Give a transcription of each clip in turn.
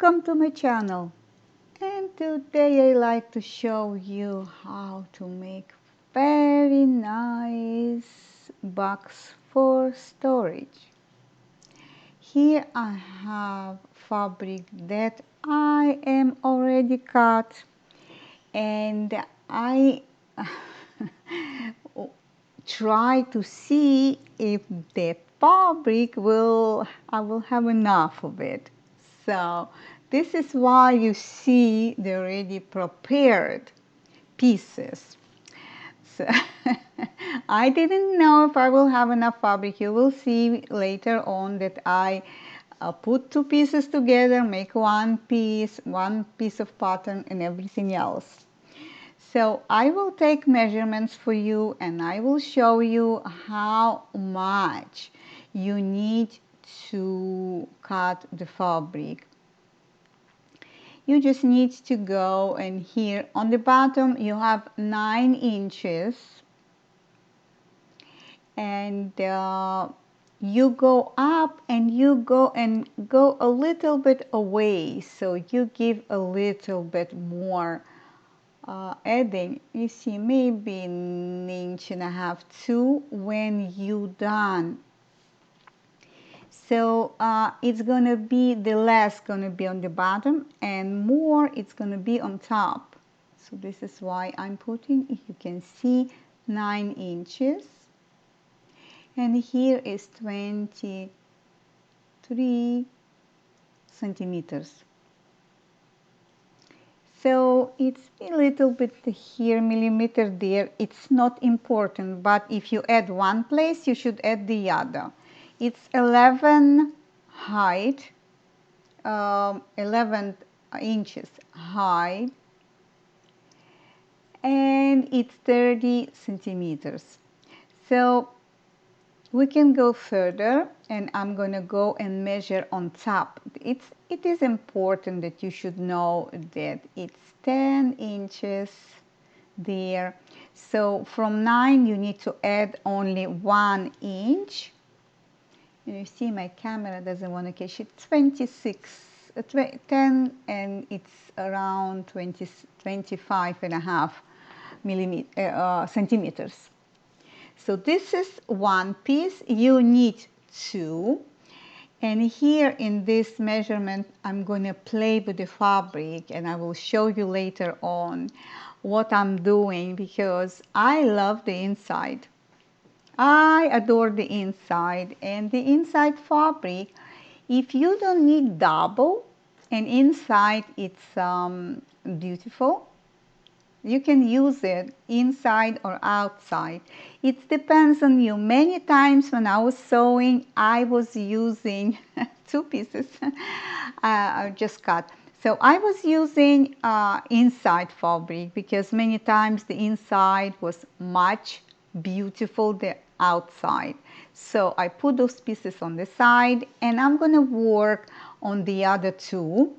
Welcome to my channel, and today I like to show you how to make very nice box for storage. Here I have fabric that I am already cut, and I try to see if the fabric I will have enough of it. So this is why you see the already prepared pieces. So I didn't know if I will have enough fabric. You will see later on that I put two pieces together, make one piece of pattern and everything else. So I will take measurements for you and I will show you how much you need to cut the fabric. You just need to go, and here on the bottom you have 9 inches, and you go up and you go a little bit away, so you give a little bit more adding, you see, maybe an inch and a half, 2 when you done. So it's gonna be, the less gonna be on the bottom and more it's gonna be on top. So this is why I'm putting, if you can see, 9 inches, and here is 23 centimeters. So it's a little bit here, millimeter there. It's not important, but if you add one place, you should add the other. It's 11 height, 11 inches high, and it's 30 centimeters. So we can go further, and I'm going to go and measure on top. It is important that you should know that it's 10 inches there. So from 9 you need to add only 1 inch. You see, my camera doesn't want to catch it. 10, and it's around 25 and a half centimeters. So this is one piece. You need 2. And here in this measurement, I'm going to play with the fabric, and I will show you later on what I'm doing, because I love the inside. I adore the inside, and the inside fabric, if you don't need double and inside it's beautiful, you can use it inside or outside. It depends on you. Many times when I was sewing, I was using 2 pieces. I just cut. So I was using inside fabric, because many times the inside was much beautiful than outside. So I put those pieces on the side, and I'm going to work on the other 2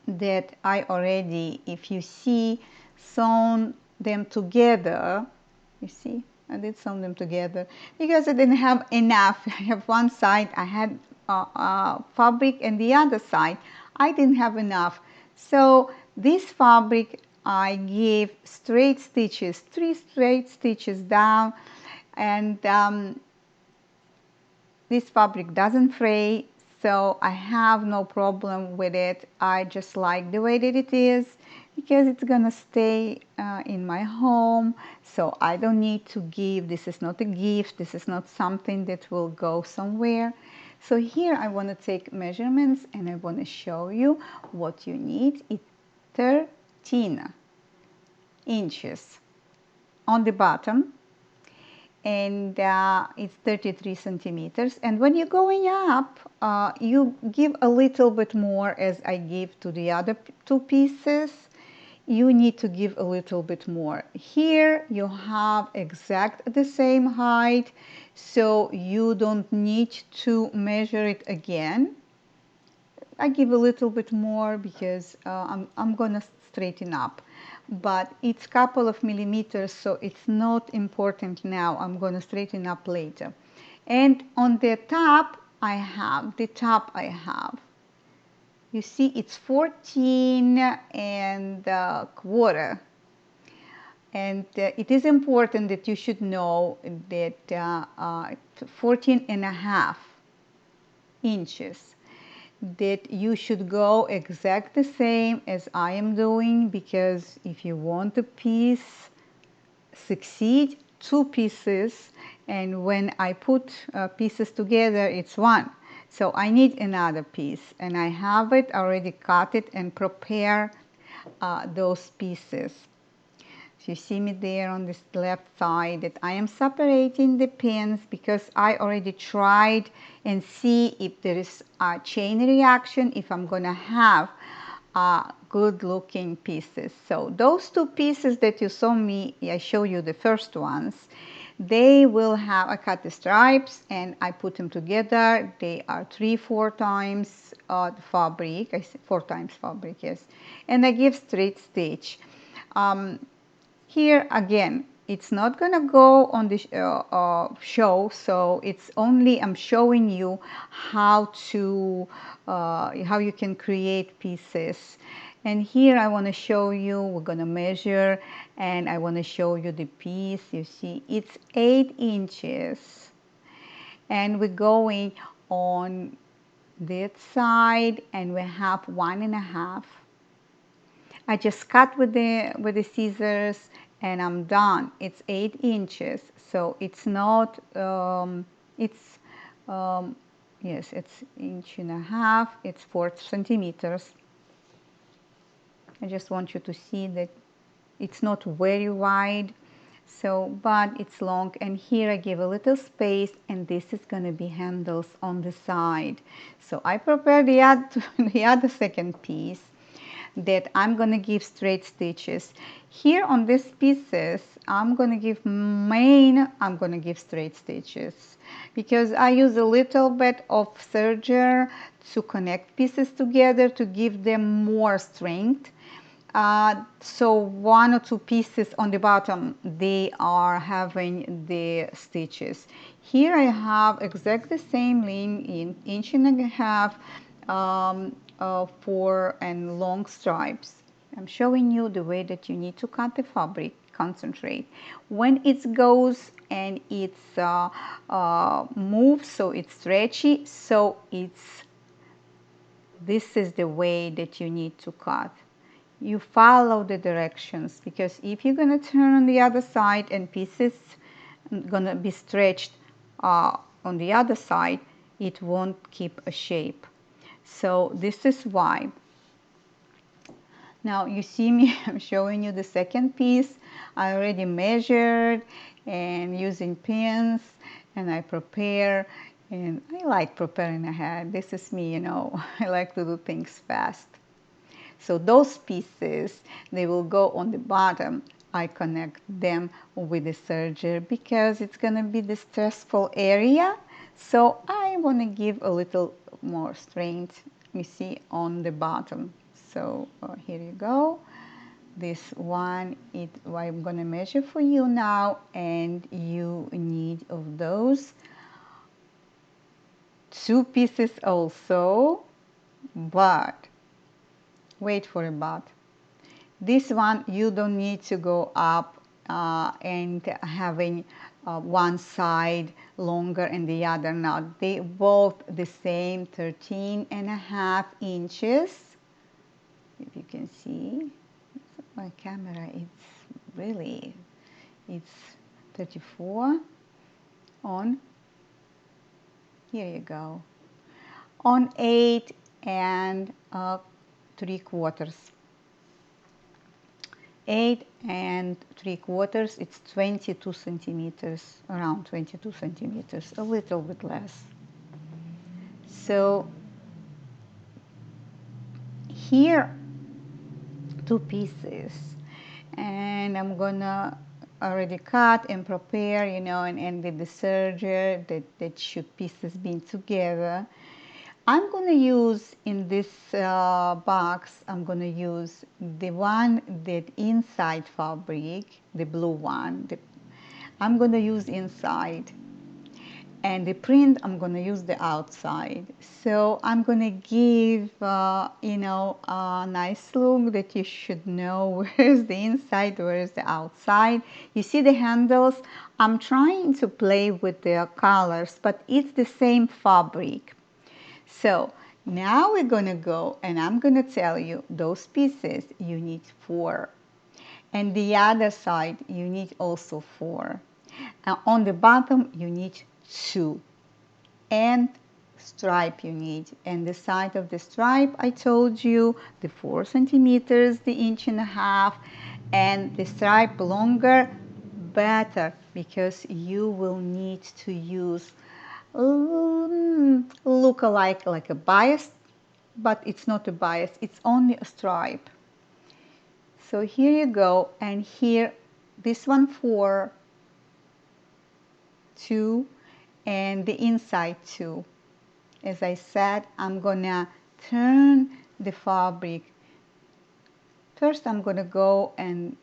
that I already, if you see, sewn them together. You see, I did sew them together because I didn't have enough. I have one side I had fabric, and the other side I didn't have enough. So this fabric I gave straight stitches, 3 straight stitches down, and this fabric doesn't fray, so I have no problem with it. I just like the way that it is, because it's gonna stay in my home, so I don't need to give. This is not a gift. This is not something that will go somewhere. So here I want to take measurements, and I want to show you what you need. It's 13 inches on the bottom, and it's 33 centimeters. And when you're going up, you give a little bit more, as I give to the other 2 pieces. You need to give a little bit more. Here you have exact the same height, so you don't need to measure it again. I give a little bit more because I'm gonna straighten up, but it's a couple of millimeters, so it's not important now. I'm gonna straighten up later. And on the top I have You see it's 14 and a quarter. And it is important that you should know that 14 and a half inches, that you should go exact the same as I am doing, because if you want the piece succeed, two pieces, and when I put pieces together it's one, so I need another piece, and I have it already cut it and prepare those pieces. So you see me there on this left side that I am separating the pins because I already tried and see if there is a chain reaction, if I'm gonna have good looking pieces. So those two pieces that you saw me, I show you the first ones, they will have, I cut the stripes and I put them together. They are 3-4 times fabric, 4 times fabric, yes, and I give straight stitch. Here again, it's not gonna go on the show, so it's only I'm showing you how to how you can create pieces. And here I want to show you, we're gonna measure, and I want to show you the piece. You see it's 8 inches, and we're going on that side, and we have 1.5. I just cut with the scissors and I'm done. It's 8 inches, so it's not it's yes, it's 1.5 inches, it's 4 centimeters. I just want you to see that it's not very wide, so but it's long, and here I give a little space, and this is going to be handles on the side. So I prepare the other second piece that I'm going to give straight stitches. Here on these pieces I'm going to give straight stitches because I use a little bit of serger to connect pieces together to give them more strength. So 1 or 2 pieces on the bottom, they are having the stitches. Here I have exactly the same length in 1.5 inches for and long stripes. I'm showing you the way that you need to cut the fabric. Concentrate when it goes and it's moves, so it's stretchy, so this is the way that you need to cut. You follow the directions, because if you're going to turn on the other side and pieces going to be stretched on the other side, it won't keep a shape. So this is why. Now you see me, I'm showing you the second piece. I already measured and using pins, and I prepare, and I like preparing ahead. This is me, you know, I like to do things fast. So those pieces, they will go on the bottom. I connect them with the serger because it's going to be the stressful area. So I want to give a little more strength, you see, on the bottom. So here you go. This one, I'm going to measure for you now, and you need of those 2 pieces also, but wait for a but. This one you don't need to go up and having one side longer and the other not. They both the same 13.5 inches. If you can see, my camera, it's 34 on, here you go, on 8 and 3/4. 8 and 3/4, it's 22 centimeters, around 22 centimeters, a little bit less. So here 2 pieces, and I'm gonna already cut and prepare, you know, and with the serger that should pieces be together. I'm going to use in this box, I'm going to use the one that inside fabric, the blue one. I'm going to use inside. and the print I'm going to use the outside. So I'm going to give a nice look that you should know where's the inside, where's the outside. You see the handles? I'm trying to play with the colors, but it's the same fabric. So now we're going to go and I'm going to tell you those pieces you need 4, and the other side you need also 4. On the bottom you need 2, and stripe you need, and the side of the stripe I told you the 4 centimeters, the 1.5 inches, and the stripe longer better, because you will need to use look alike like a bias, but it's not a bias, it's only a stripe. So here you go, and here this one 4, 2, and the inside 2. As I said, I'm gonna turn the fabric. First I'm gonna go and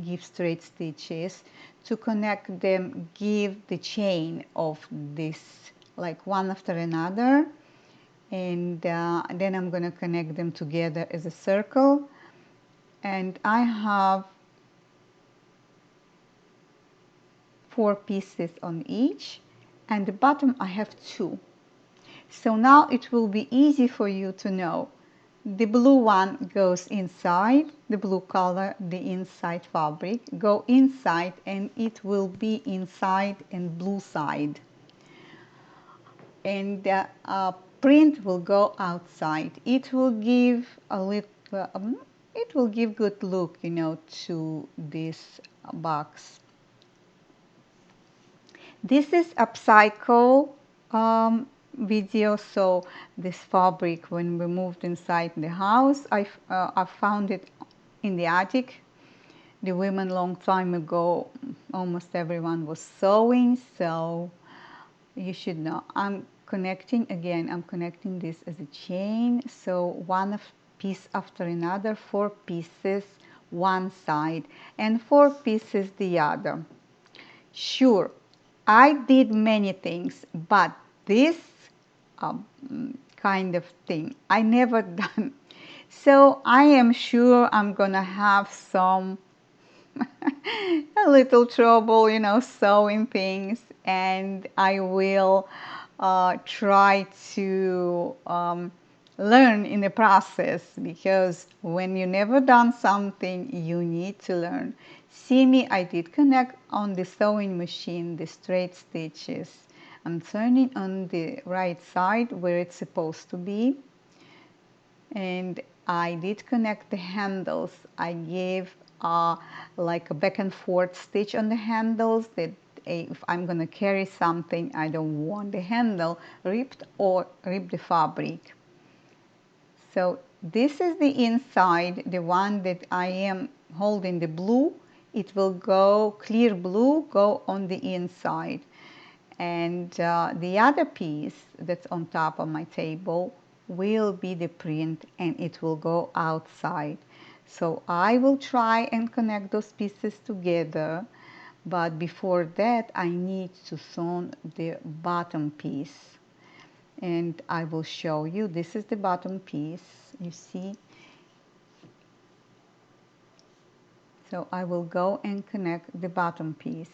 give straight stitches to connect them, give the chain of this like one after another, and then I'm gonna connect them together as a circle. And I have 4 pieces on each, and the bottom I have 2. So now it will be easy for you to know. The blue one goes inside, the blue color, the inside fabric, go inside, and it will be inside and blue side. And the print will go outside. It will give a little, it will give good look, to this box. This is upcycle video. So this fabric, when we moved inside the house, I found it in the attic. The women long time ago, almost everyone was sewing, so you should know. I'm connecting this as a chain, so one piece after another, 4 pieces one side and 4 pieces the other. Sure, I did many things, but this kind of thing I never done. So I am sure I'm gonna have some a little trouble, sewing things, and I will try to learn in the process, because when you never done something, you need to learn. See me, I did connect on the sewing machine the straight stitches. I'm turning on the right side where it's supposed to be, and I did connect the handles. I gave like a back and forth stitch on the handles, that if I'm going to carry something, I don't want the handle ripped or rip the fabric. So this is the inside, the one that I am holding the blue. It will go, clear blue, go on the inside. And the other piece that's on top of my table will be the print, and it will go outside. So I will try and connect those pieces together, but before that I need to sew the bottom piece. And I will show you. This is the bottom piece, you see. So I will go and connect the bottom piece.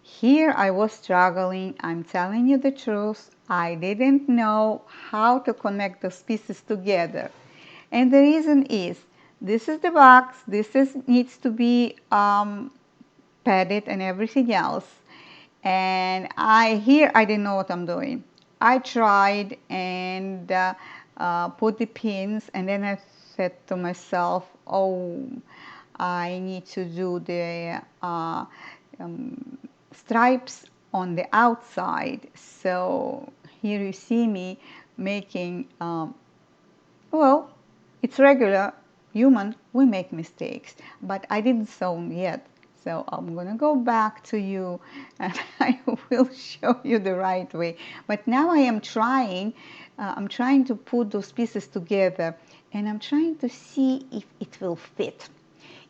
Here I was struggling, I'm telling you the truth. I didn't know how to connect those pieces together. And the reason is, this is the box, needs to be padded and everything else. And I didn't know what I'm doing. I tried and put the pins, and then I said to myself, oh, I need to do the stripes on the outside. So here you see me making, well, it's regular, human, we make mistakes, but I didn't sew yet. So I'm gonna go back to you and I will show you the right way. But now I am trying, I'm trying to put those pieces together, and I'm trying to see if it will fit.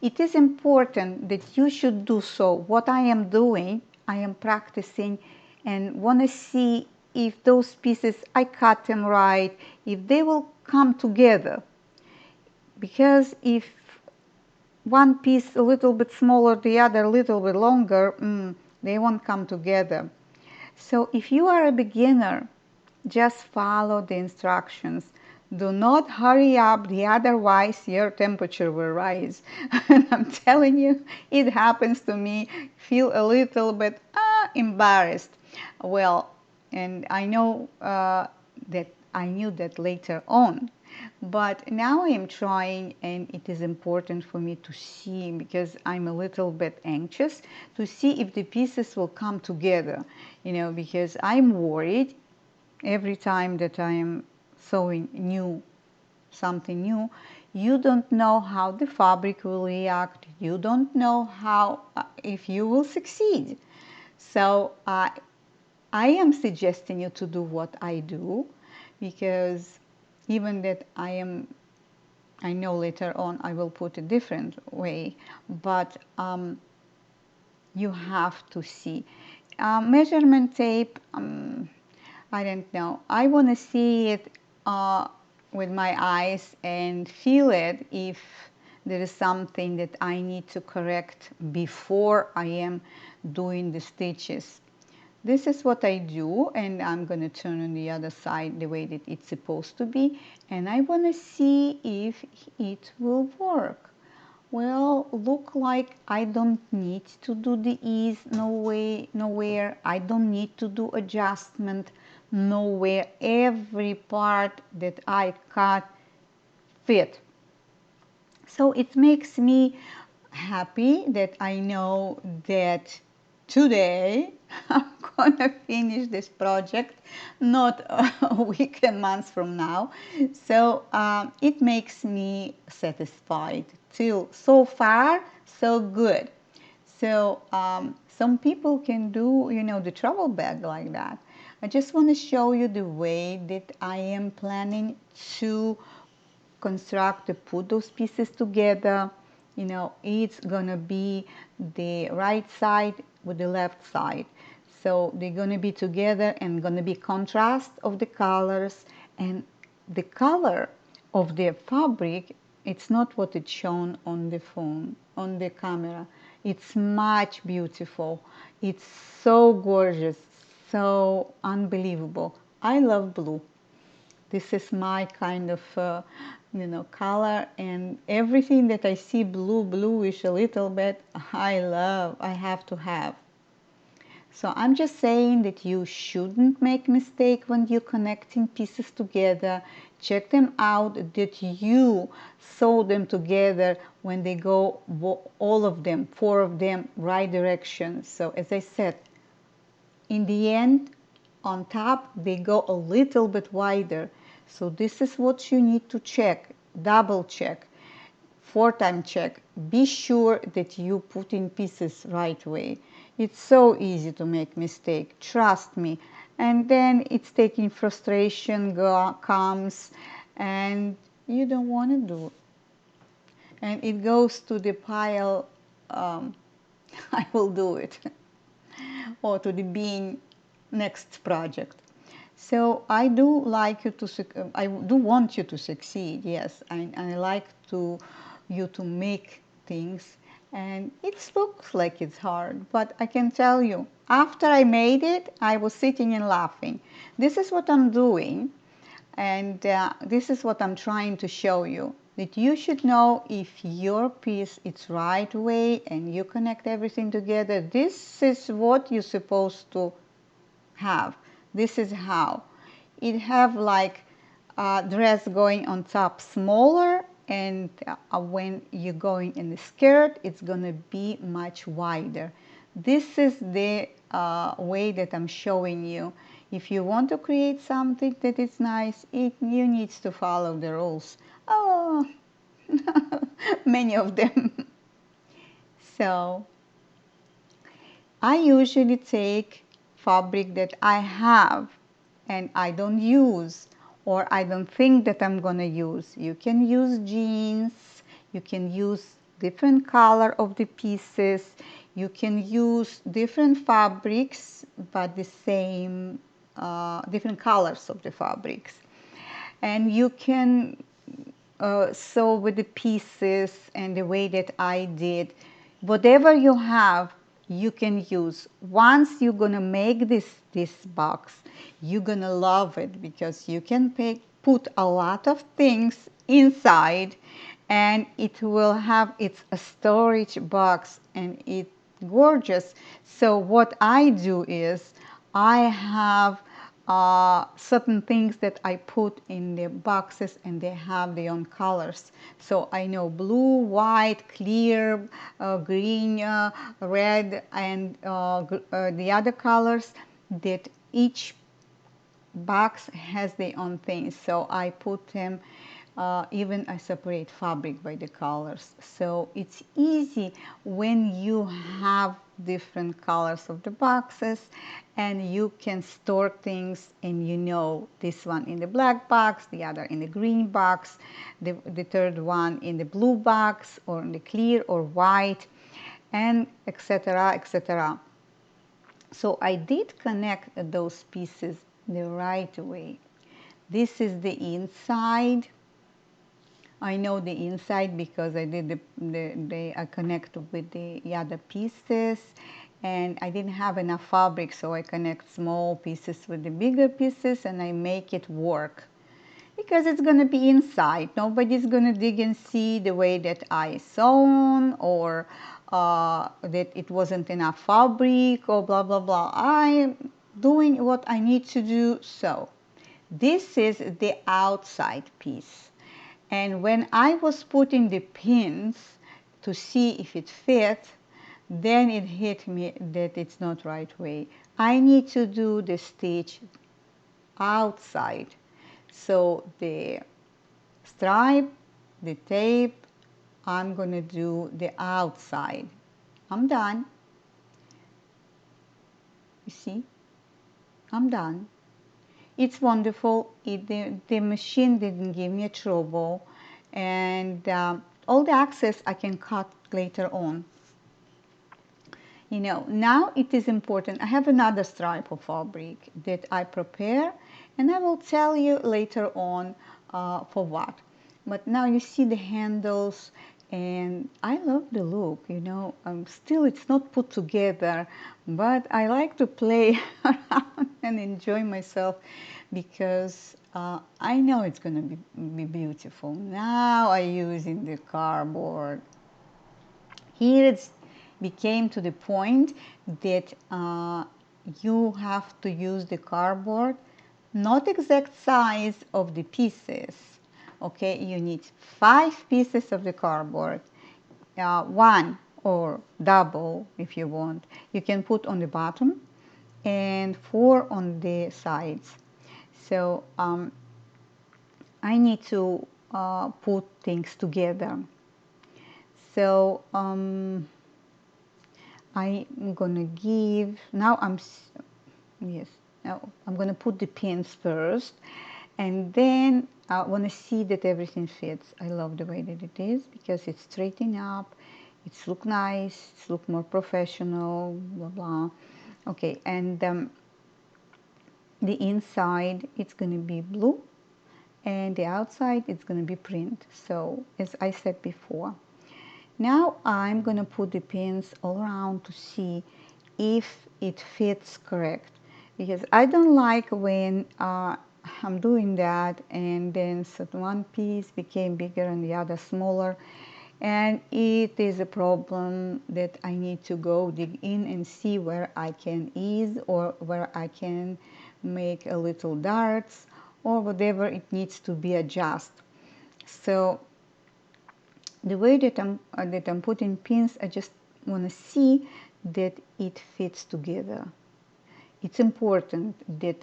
It is important that you should do so. What I am doing, I am practicing and want to see if those pieces, I cut them right, if they will come together. Because if one piece a little bit smaller, the other a little bit longer, they won't come together. So if you are a beginner, just follow the instructions. Do not hurry up, otherwise your temperature will rise. And I'm telling you, it happens to me. Feel a little bit embarrassed. Well, and I know that I knew that later on. But now I am trying, and it is important for me to see, because I'm a little bit anxious, to see if the pieces will come together, because I'm worried every time that I am sewing something new. You don't know how the fabric will react. You don't know how, if you will succeed. So I am suggesting you to do what I do, because even that I know later on I will put a different way, but you have to see. Measurement tape, I don't know. I want to see it with my eyes and feel it if there is something that I need to correct before I am doing the stitches. This is what I do, and I'm going to turn on the other side the way that it's supposed to be, and I want to see if it will work. Well, look like I don't need to do the ease nowhere. I don't need to do adjustment nowhere. Every part that I cut fit. So it makes me happy that I know that today I'm gonna finish this project, not a week and months from now. So it makes me satisfied. Till so far, so good. So some people can do, the travel bag like that. I just want to show you the way that I am planning to construct, to put those pieces together. It's gonna be the right side with the left side. So they're gonna be together, and gonna be contrast of the colors, and the color of the fabric, it's not what it's shown on the phone, on the camera. It's much beautiful. It's so gorgeous, so unbelievable. I love blue. This is my kind of color, and everything that I see bluish a little bit, I love, I have to have. So I'm just saying that you shouldn't make mistake when you're connecting pieces together. Check them out, that you sew them together when they go, all of them, 4 of them, right direction. So as I said, in the end, on top, they go a little bit wider. So this is what you need to check, double check, 4-time check. Be sure that you put in pieces right way. It's so easy to make mistake, trust me. And then it's taking frustration comes, and you don't want to do it. And it goes to the pile, I will do it, or to the bin, next project. So I do like you to, I do want you to succeed, yes. I like you to make things, and it looks like it's hard, but I can tell you, after I made it, I was sitting and laughing. This is what I'm doing, and this is what I'm trying to show you, that you should know if your piece is right way and you connect everything together. This is what you're supposed to have. This is how. It have like a dress going on top smaller, and when you're going in the skirt, it's gonna be much wider. This is the way that I'm showing you. If you want to create something that is nice, you need to follow the rules. Oh, many of them. So I usually take fabric that I have and I don't use, or I don't think that I'm gonna use. You can use jeans, you can use different color of the pieces, You can use different fabrics, but the same, different colors of the fabrics. And you can sew with the pieces and the way that I did. Whatever you have, you can use. Once you're gonna make this box, you're gonna love it because you can put a lot of things inside, and it will have its a storage box, and it's gorgeous. So what I do is I have certain things that I put in the boxes, and they have their own colors. So I know blue, white, clear, green, red, and the other colors, that each box has their own thing. So I put them, even I separate fabric by the colors. So it's easy when you have different colors of the boxes, and you can store things, and you know this one in the black box, the other in the green box, the third one in the blue box, or in the clear or white, and etc., etc. So I did connect those pieces the right way. This is the inside. I know the inside because I did I connect with the other pieces, and I didn't have enough fabric, so I connect small pieces with the bigger pieces, and I make it work. Because it's going to be inside. Nobody's going to dig and see the way that I sewn, or that it wasn't enough fabric, or blah, blah, blah. I'm doing what I need to do. So this is the outside piece. And when I was putting the pins to see if it fit, then it hit me that it's not right way. I need to do the stitch outside. So the stripe, the tape, I'm going to do the outside. I'm done. You see? I'm done. It's wonderful. The machine didn't give me a trouble. And all the excess I can cut later on. You know, now it is important. I have another stripe of fabric that I prepare, and I will tell you later on for what. But now you see the handles, and I love the look, you know. Still, it's not put together, but I like to play around and enjoy myself, because I know it's going to be beautiful. Now I'm using the cardboard. Here it's became to the point that you have to use the cardboard, not exact size of the pieces. Okay, you need 5 pieces of the cardboard, one or double if you want. You can put on the bottom, and 4 on the sides. So I need to put things together. So I'm gonna give, now yes, now I'm gonna put the pins first, and then I wanna see that everything fits. I love the way that it is, because it's straightened up, it's look nice, it's look more professional, blah, blah. Okay, and the inside, it's gonna be blue, and the outside, it's gonna be print. So, as I said before, now I'm going to put the pins all around to see if it fits correct, because I don't like when I'm doing that and then one piece became bigger and the other smaller, and it is a problem that I need to go dig in and see where I can ease, or where I can make a little darts, or whatever it needs to be adjusted. So the way that I'm putting pins, I just want to see that it fits together. It's important that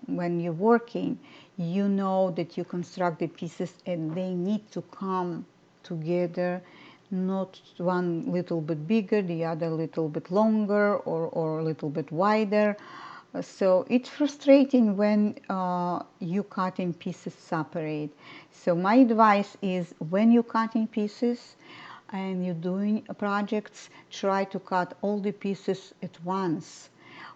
when you're working, you know that you construct the pieces and they need to come together, not one little bit bigger, the other little bit longer, or a little bit wider. So it's frustrating when you cut in pieces separate. So my advice is, when you cut in pieces, and you're doing projects, try to cut all the pieces at once,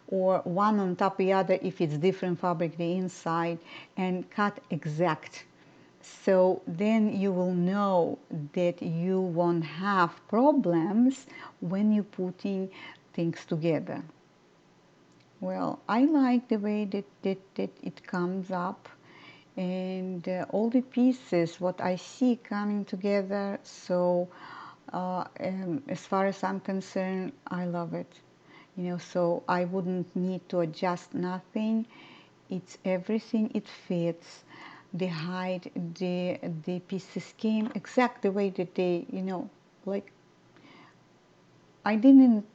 or one on top of the other if it's different fabric the inside, and cut exact. So then you will know that you won't have problems when you're putting things together. Well, I like the way that it comes up, and all the pieces, what I see coming together. So as far as I'm concerned, I love it. So I wouldn't need to adjust nothing. It's everything, it fits. The height, the pieces came exact the way that they, like I didn't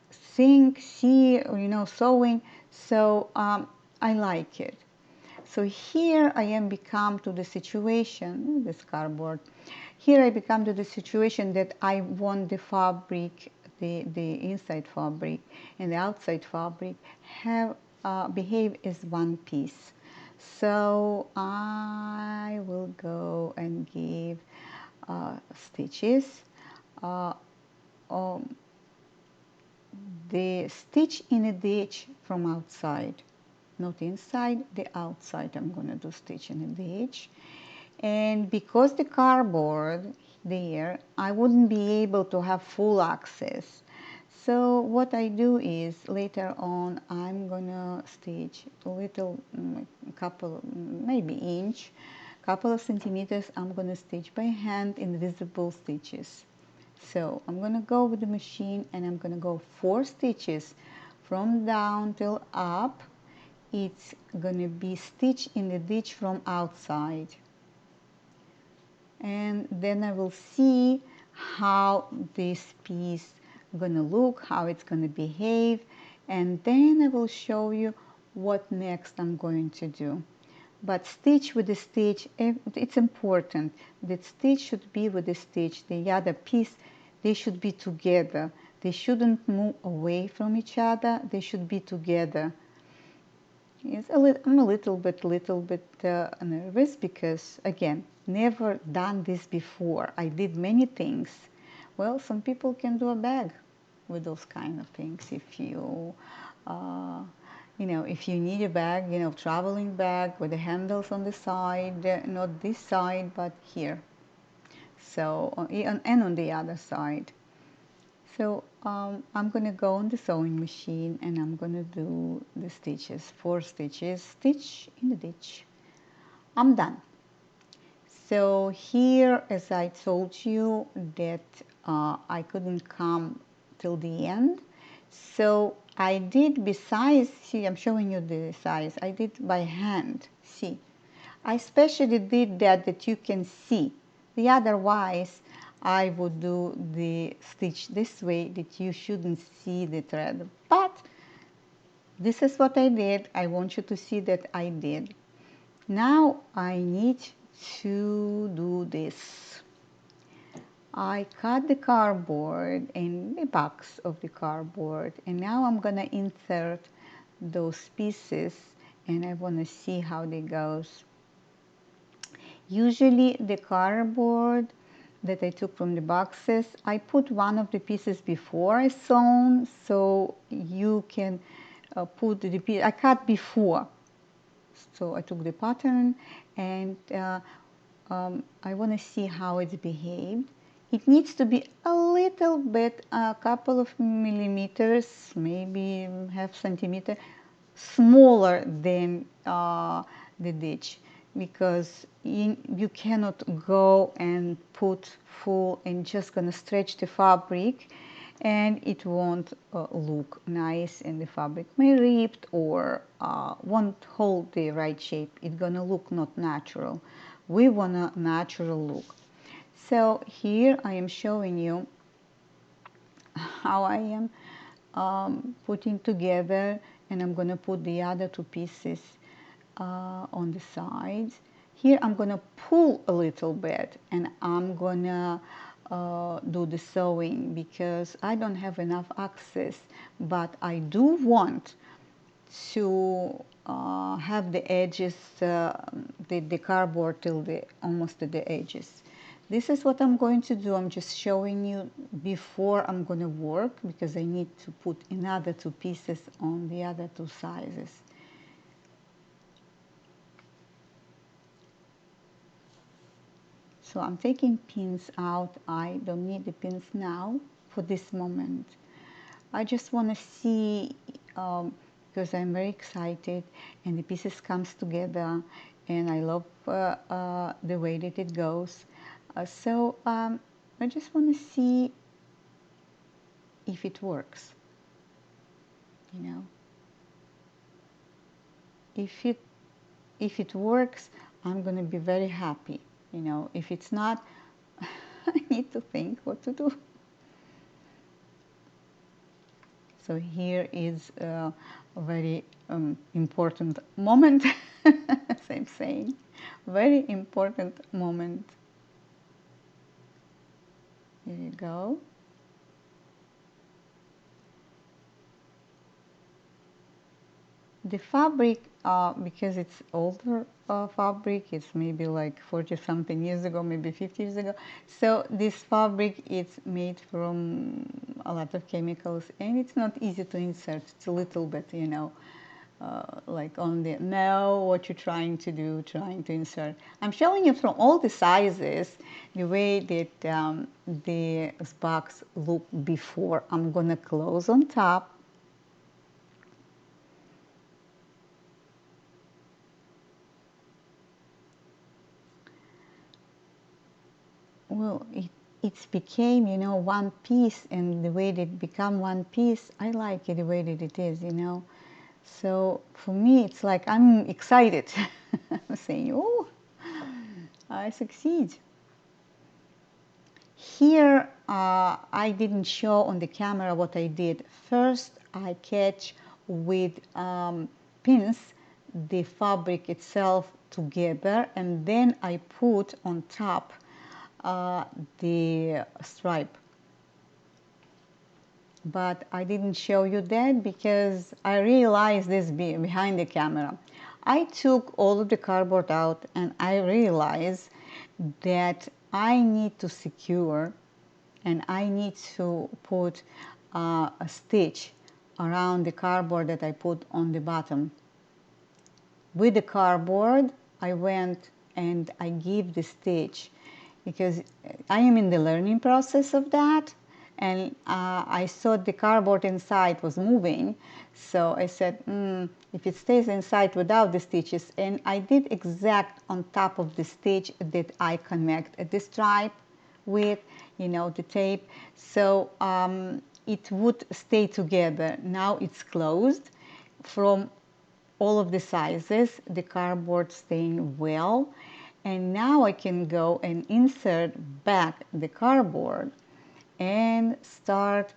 see, sewing, so I like it. So here I am become to the situation, this cardboard, here I become to the situation that I want the fabric, the inside fabric and the outside fabric have behave as one piece. So I will go and give stitches. Um, the stitch in a ditch from outside, not inside, the outside. I'm going to do stitch in a ditch. And because the cardboard there, I wouldn't be able to have full access. So what I do is later on I'm gonna stitch a little, couple, maybe inch, couple of centimeters. I'm gonna stitch by hand invisible stitches. So I'm gonna go with the machine and I'm gonna go 4 stitches from down till up. It's gonna be stitch in the ditch from outside, and then I will see how this piece gonna look, how it's gonna behave, and then I will show you what next I'm going to do. But stitch with the stitch, it's important that stitch should be with the stitch. The other piece, they should be together. They shouldn't move away from each other. They should be together. Yes, I'm a little bit nervous because, again, never done this before. I did many things. Well, some people can do a bag with those kind of things. If you, if you need a bag, traveling bag with the handles on the side, not this side, but here. So, and on the other side. So I'm going to go on the sewing machine and I'm going to do the stitches, 4 stitches, stitch in the ditch. I'm done. So here, as I told you that I couldn't come till the end, so I did, besides, see, I'm showing you the size, I did by hand, see. I especially did that you can see. The otherwise, I would do the stitch this way that you shouldn't see the thread. But this is what I did. I want you to see that I did. Now I need to do this. I cut the cardboard in the box of the cardboard, and now I'm gonna insert those pieces and I want to see how they goes. Usually the cardboard that I took from the boxes, I put one of the pieces before I sewn, so you can put the piece, I cut before. So I took the pattern and I want to see how it's behaved. It needs to be a little bit, a couple of millimeters, maybe half centimeter, smaller than the ditch, because you cannot go and put full and just gonna stretch the fabric and it won't look nice and the fabric may ripped or won't hold the right shape. It's gonna look not natural. We want a natural look. So here I am showing you how I am putting together, and I'm gonna put the other 2 pieces on the sides. Here I'm gonna pull a little bit and I'm gonna do the sewing because I don't have enough access, but I do want to have the edges, the cardboard till almost to the edges. This is what I'm going to do. I'm just showing you before I'm going to work, because I need to put another two pieces on the other two sizes. So I'm taking pins out. I don't need the pins now for this moment. I just want to see, because I'm very excited and the pieces comes together, and I love the way that it goes. I just want to see if it works, you know. If it works, I'm going to be very happy, you know. If it's not, I need to think what to do. So here is a very important moment, as I'm saying, very important moment. Here you go. The fabric, because it's older fabric, it's maybe like 40 something years ago, maybe 50 years ago. So this fabric is made from a lot of chemicals, and it's not easy to insert. It's a little bit, you know, like on the know what you're trying to do, trying to insert. I'm showing you from all the sizes the way that the box look before. I'm gonna close on top. Well, it's became, you know, one piece, and the way that it become one piece, I like it the way that it is, you know. So for me, it's like I'm excited. I'm saying, oh, I succeed. Here, I didn't show on the camera what I did. First, I catch with pins the fabric itself together, and then I put on top the stripe. But I didn't show you that because I realized this behind the camera. I took all of the cardboard out, and I realized that I need to secure, and I need to put a stitch around the cardboard that I put on the bottom. With the cardboard, I went and I give the stitch, because I am in the learning process of that, and I saw the cardboard inside was moving, so I said, if it stays inside without the stitches, and I did exact on top of the stitch that I connect the stripe with, you know, the tape, so it would stay together. Now it's closed from all of the sizes, the cardboard staying well, and now I can go and insert back the cardboard and start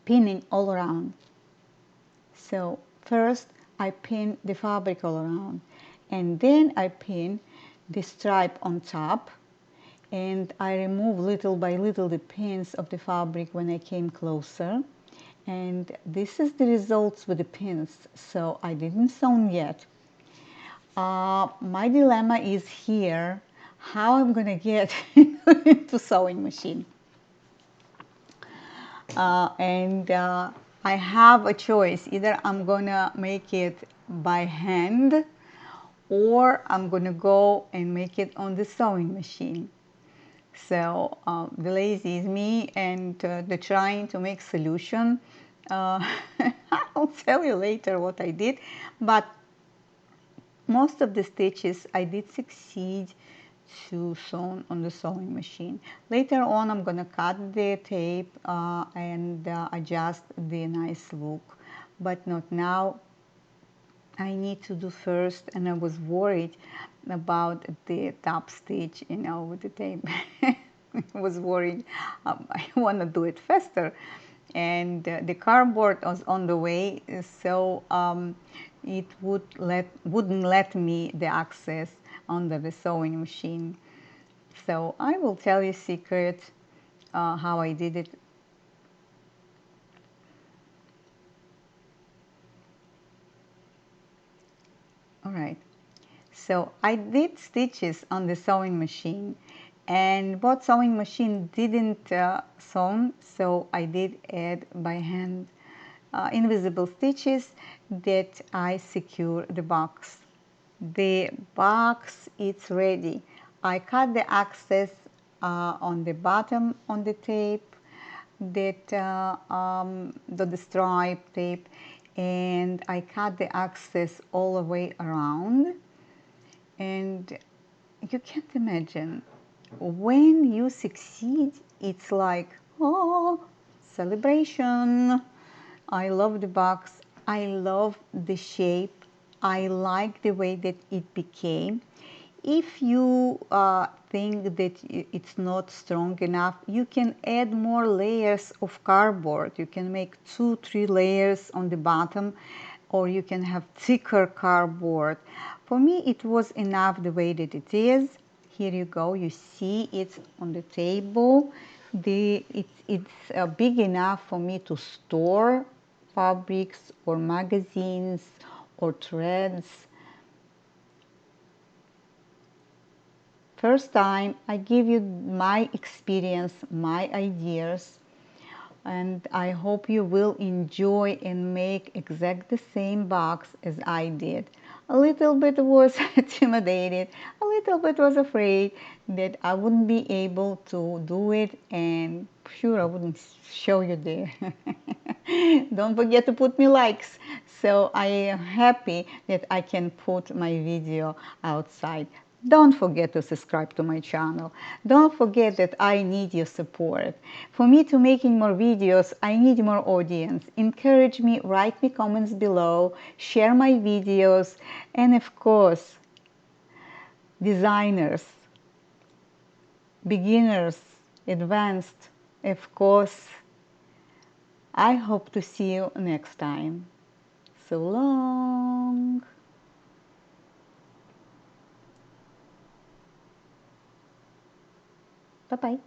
pinning all around. So first I pin the fabric all around, and then I pin the stripe on top, and I remove little by little the pins of the fabric when I came closer. And this is the results with the pins. So I didn't sew yet. My dilemma is here, how I'm gonna get into sewing machine. I have a choice. Either I'm gonna make it by hand, or I'm gonna go and make it on the sewing machine. So the lazy is me, and the trying to make solution. I'll tell you later what I did, but most of the stitches I did succeed to sew on the sewing machine. Later on, I'm gonna cut the tape and adjust the nice look, but not now. I need to do first, and I was worried about the top stitch, you know, with the tape. I was worried. I want to do it faster, and the cardboard was on the way, so it wouldn't let me the access under the sewing machine. So I will tell you a secret how I did it. All right. So I did stitches on the sewing machine, And both sewing machine didn't sew, so I did add by hand invisible stitches that I secure the box. The box is ready. I cut the excess on the bottom on the tape, that the stripe tape, and I cut the excess all the way around. And you can't imagine, when you succeed, it's like, oh, celebration. I love the box. I love the shape. I like the way that it became. If you think that it's not strong enough, you can add more layers of cardboard. You can make 2-3 layers on the bottom, or you can have thicker cardboard. For me, it was enough the way that it is. Here you go, you see it's on the table. It's big enough for me to store fabrics or magazines or threads. First time I give you my experience, my ideas, and I hope you will enjoy and make exactly the same box as I did. A little bit was intimidated, a little bit was afraid that I wouldn't be able to do it, and sure I wouldn't show you there. Don't forget to put me likes. So I am happy that I can put my video outside. Don't forget to subscribe to my channel. Don't forget that I need your support. For me to making more videos, I need more audience. Encourage me, write me comments below, share my videos, and of course, designers, beginners, advanced, of course, I hope to see you next time. So long. Bye-bye.